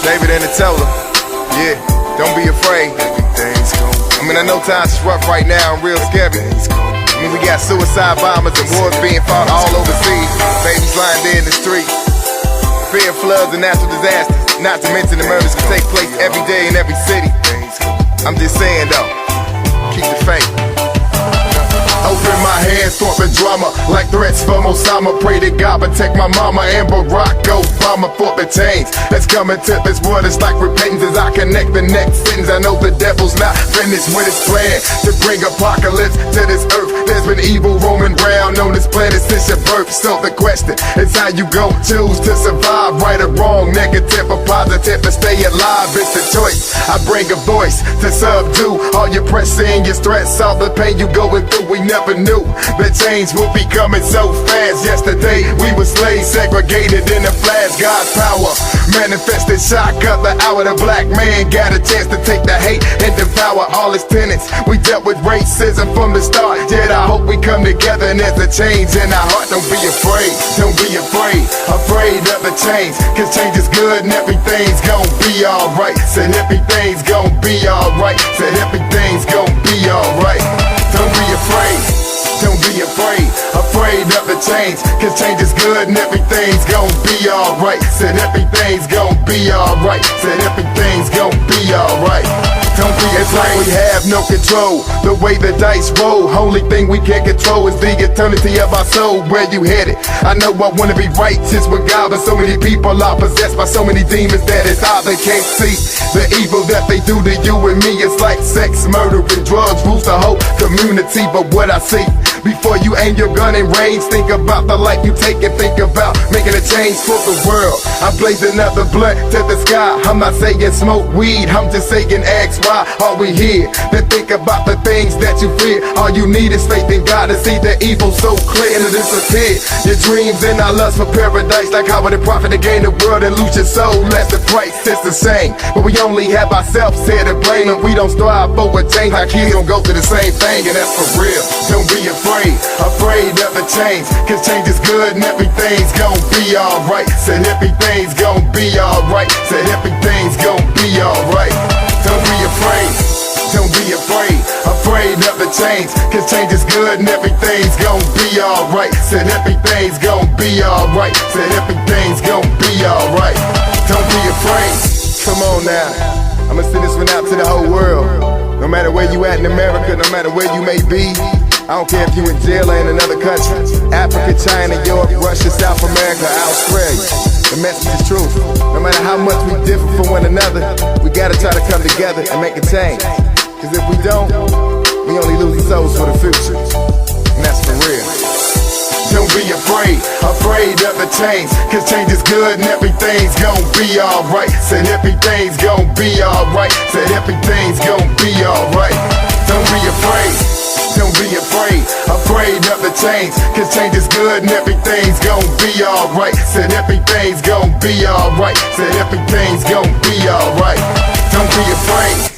David Anatola, yeah, don't be afraid. I mean, I know times is rough right now and real scary. I mean, we got suicide bombers and wars being fought all overseas. Babies lying dead in the street. Fear of floods and natural disasters. Not to mention the murders that take place every day in every city. I'm just saying though, keep the faith. Open my hands, throwing drama like threats from Osama. Pray to God protect my mama and Barack Obama for the change that's coming to this world. It's like repentance as I connect the next sentence. I know the devil's not finished with his plan to bring apocalypse to this earth. There's been evil roaming around on this planet since your birth. So the question is how you gon' choose to survive, right or wrong, negative or positive, to stay alive. It's a choice. I bring a voice to subdue all your pressing, your stress, all the pain you going through. We never knew that change would be coming so fast. Yesterday we were slaves, segregated in a flash. God's power manifested, shock of the hour. The black man got a chance to take the hate and devour all his tenants. We dealt with racism from the start, yet I hope we come together and there's a change in our heart. Don't be afraid, don't be afraid, afraid of the change, cause change is good and everything's gon' be alright. Said everything's gon' be alright, said everything's gon' be alright. Don't be afraid, don't be afraid, afraid of the change, cause change is good and everything's gon' be alright. Said everything's gon' be alright, said everything's gon' be alright. Don't be afraid. It's like we have no control, the way the dice roll. Only thing we can control is the eternity of our soul. Where you headed? I know I wanna be righteous with God, but so many people are possessed by so many demons that it's all they can't see. The evil that they do to you and me, it's like sex, murder, and drugs rules the whole community. But what I see, before you aim your gun and range, think about the life you take and think about making a change for the world. I blaze another blunt to the sky. I'm not saying smoke weed, I'm just saying ask why are we here? Then think about the things that you fear. All you need is faith in God to see the evil so clear to disappear. Your dreams and our lust for paradise, like how would it profit to gain the world and lose your soul? That's the price, it's the same. But we only have ourselves here to blame, and we don't strive for a change. Our kids gon' go through the same thing, and that's for real. Don't be afraid, afraid of the change, cause change is good and everything's gon' be alright. Said everything's gon' be alright, said everything's gon' be alright. Don't be afraid, don't be afraid, afraid of the change, cause change is good and everything's gon' be alright. Said everything's gon' be alright, said everything's gon' be alright. Don't be afraid. Come on now, I'ma send this one out to the whole world. No matter where you at in America, no matter where you may be, I don't care if you in jail or in another country, Africa, China, Europe, Russia, South America, Australia. The message is true. No matter how much we differ from one another, we gotta try to come together and make a change. Cause if we don't, we only losing souls for the future. And that's for real. Don't be afraid, afraid of the change, cause change is good and everything's gon' be alright. Said everything's gon' be alright, said everything's gon' be alright. Don't be afraid, don't be afraid, afraid of the change, cause change is good and everything's gon' be alright. Said everything's gon' be alright, said everything's gon' be alright. Don't be afraid.